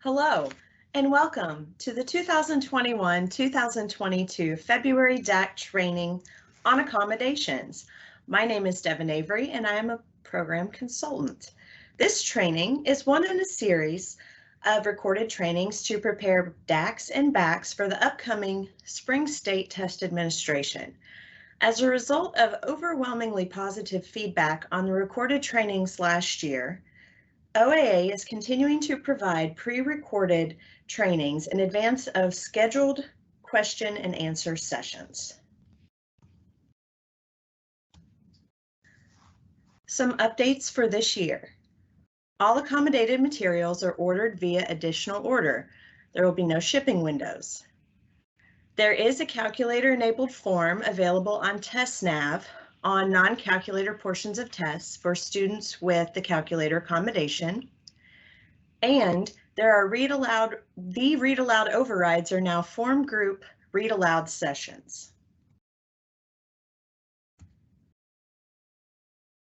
Hello, and welcome to the 2021-2022 February DAC training on accommodations. My name is Devin Avery, and I am a program consultant. This training is one in a series of recorded trainings to prepare DACs and BACs for the upcoming Spring State Test Administration. As a result of overwhelmingly positive feedback on the recorded trainings last year, OAA is continuing to provide pre-recorded trainings in advance of scheduled question and answer sessions. Some updates for this year. All accommodated materials are ordered via additional order. There will be no shipping windows. There is a calculator-enabled form available on TestNav on non-calculator portions of tests for students with the calculator accommodation. And there are read aloud overrides are now form group read aloud sessions.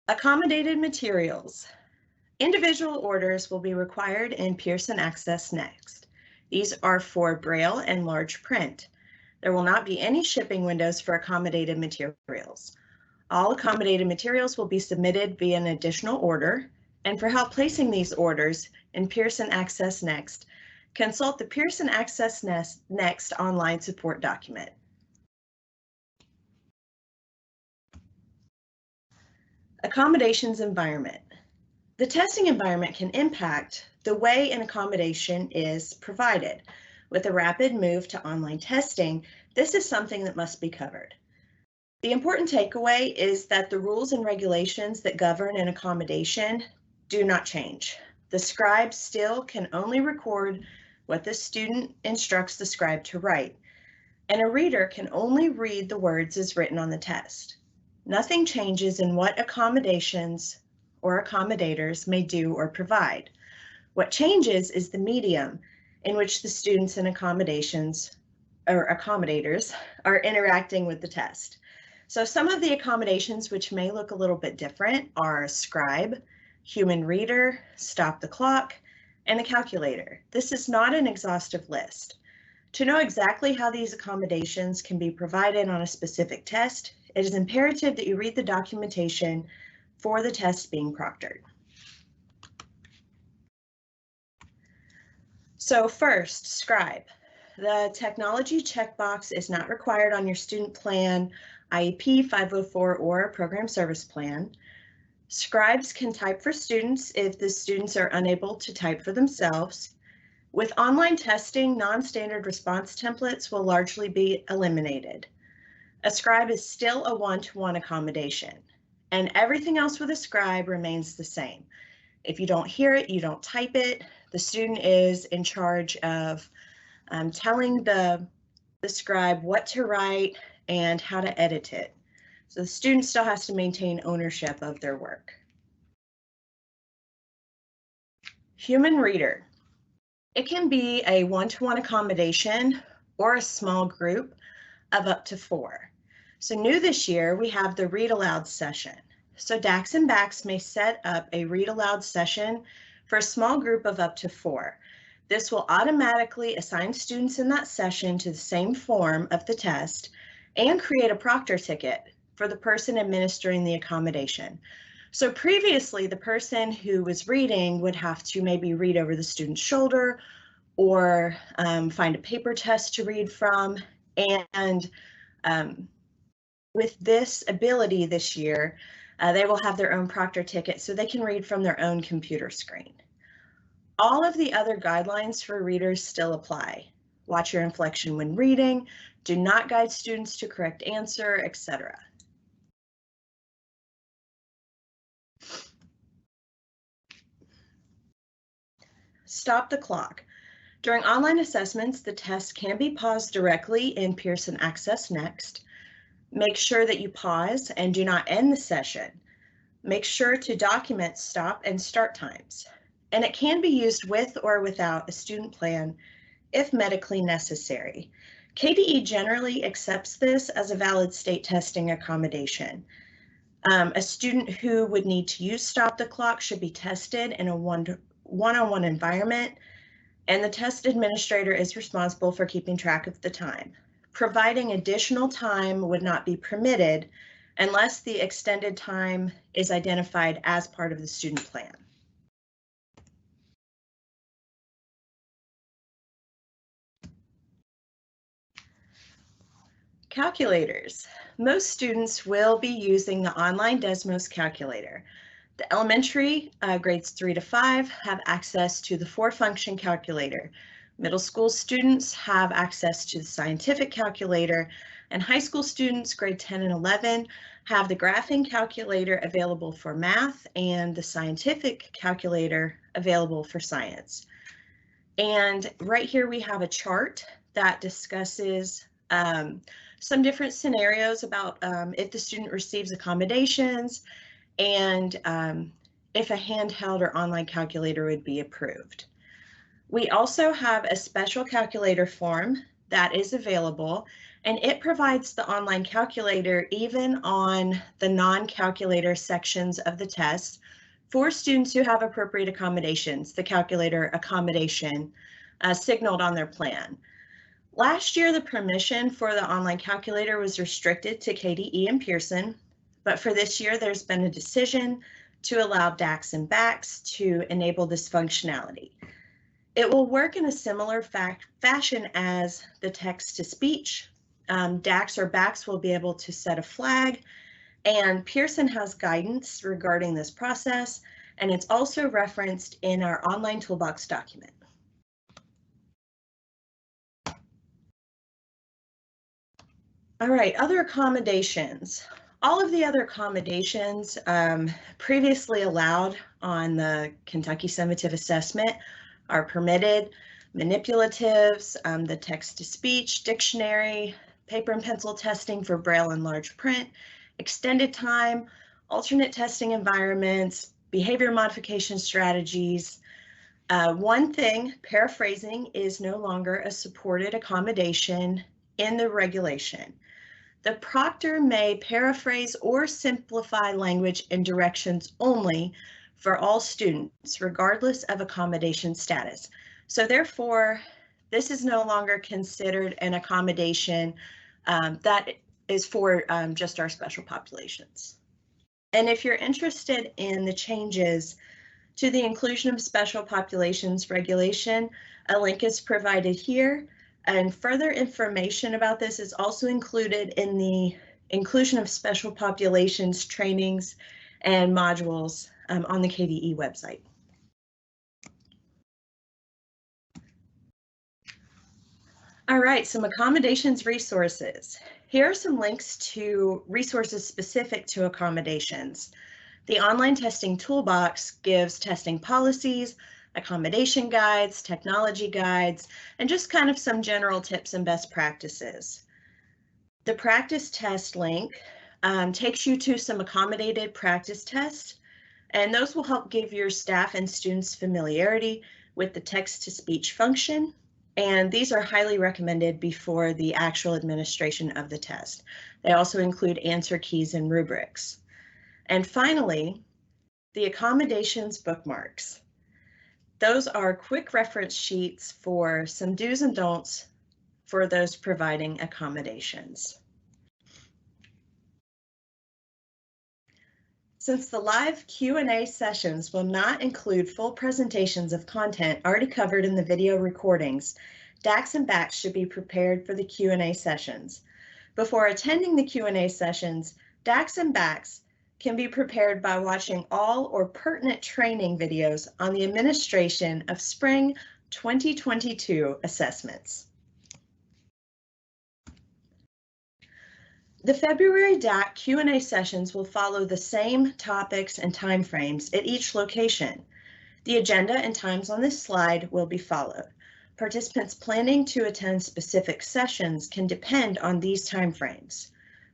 Accommodated materials. Individual orders will be required in Pearson Access Next. These are for Braille and large print. There will not be any shipping windows for accommodated materials. All accommodated materials will be submitted via an additional order, and for help placing these orders in Pearson Access Next, consult the Pearson Access Next online support document. Accommodations Environment. The testing environment can impact the way an accommodation is provided. With a rapid move to online testing, this is something that must be covered. The important takeaway is that the rules and regulations that govern an accommodation do not change. The scribe still can only record what the student instructs the scribe to write, and a reader can only read the words as written on the test. Nothing changes in what accommodations or accommodators may do or provide. What changes is the medium in which the students and accommodators are interacting with the test. So some of the accommodations which may look a little bit different are Scribe, Human Reader, Stop the Clock, and the Calculator. This is not an exhaustive list. To know exactly how these accommodations can be provided on a specific test, it is imperative that you read the documentation for the test being proctored. So first, Scribe. The technology checkbox is not required on your student plan, IEP 504, or program service plan. Scribes can type for students if the students are unable to type for themselves. With online testing, non-standard response templates will largely be eliminated. A scribe is still a one-to-one accommodation, and everything else with a scribe remains the same. If you don't hear it, you don't type it. The student is in charge of telling the scribe what to write and how to edit it. So the student still has to maintain ownership of their work. Human Reader. It can be a one-to-one accommodation or a small group of up to 4. So new this year, we have the read aloud session. So DACs and BACs may set up a read aloud session for a small group of up to 4. This will automatically assign students in that session to the same form of the test and create a proctor ticket for the person administering the accommodation. So previously, the person who was reading would have to maybe read over the student's shoulder or find a paper test to read from. And with this ability this year, they will have their own proctor ticket so they can read from their own computer screen. All of the other guidelines for readers still apply. Watch your inflection when reading, do not guide students to correct answer, etc. Stop the clock. During online assessments, the test can be paused directly in Pearson Access Next. Make sure that you pause and do not end the session. Make sure to document stop and start times. And it can be used with or without a student plan if medically necessary. KDE generally accepts this as a valid state testing accommodation. A student who would need to use stop the clock should be tested in a one-on-one environment and the test administrator is responsible for keeping track of the time. Providing additional time would not be permitted unless the extended time is identified as part of the student plan. Calculators. Most students will be using the online Desmos calculator. The elementary grades 3 to 5 have access to the 4-function calculator. Middle school students have access to the scientific calculator, and high school students grade 10 and 11 have the graphing calculator available for math and the scientific calculator available for science. And right here we have a chart that discusses some different scenarios about if the student receives accommodations and if a handheld or online calculator would be approved. We also have a special calculator form that is available, and it provides the online calculator even on the non-calculator sections of the test for students who have appropriate accommodations, the calculator accommodation signaled on their plan. Last year, the permission for the online calculator was restricted to KDE and Pearson, but for this year, there's been a decision to allow DACs and BACs to enable this functionality. It will work in a similar fashion as the text-to-speech. DACs or BACs will be able to set a flag, and Pearson has guidance regarding this process, and it's also referenced in our online toolbox document. All right, other accommodations. All of the other accommodations previously allowed on the Kentucky Summative Assessment are permitted. Manipulatives, the text-to-speech, dictionary, paper and pencil testing for Braille and large print, extended time, alternate testing environments, behavior modification strategies. One thing, paraphrasing is no longer a supported accommodation in the regulation. The proctor may paraphrase or simplify language and directions only for all students, regardless of accommodation status. So therefore, this is no longer considered an accommodation that is for just our special populations. And if you're interested in the changes to the inclusion of special populations regulation, a link is provided here. And further information about this is also included in the inclusion of special populations trainings and modules on the KDE website. All right, some accommodations resources. Here are some links to resources specific to accommodations. The online testing toolbox gives testing policies, accommodation guides, technology guides, and just kind of some general tips and best practices. The practice test link takes you to some accommodated practice tests, and those will help give your staff and students familiarity with the text-to-speech function, and these are highly recommended before the actual administration of the test. They also include answer keys and rubrics. And finally, the accommodations bookmarks. Those are quick reference sheets for some do's and don'ts for those providing accommodations. Since the live Q&A sessions will not include full presentations of content already covered in the video recordings, DACs and BACs should be prepared for the Q&A sessions. Before attending the Q&A sessions, DACs and BACs can be prepared by watching all or pertinent training videos on the administration of Spring 2022 assessments. The February DAC Q&A sessions will follow the same topics and timeframes at each location. The agenda and times on this slide will be followed. Participants planning to attend specific sessions can depend on these timeframes.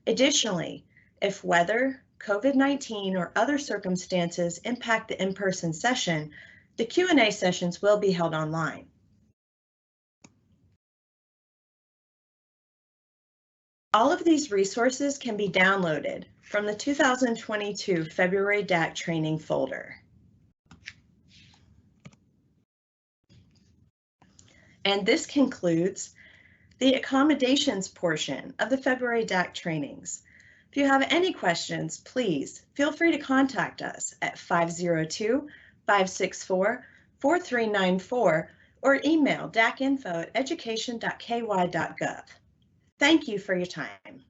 Additionally, if weather, COVID-19 or other circumstances impact the in-person session, the Q&A sessions will be held online. All of these resources can be downloaded from the 2022 February DAC training folder. And this concludes the accommodations portion of the February DAC trainings. If you have any questions, please feel free to contact us at 502-564-4394 or email dacinfo@education.ky.gov. Thank you for your time.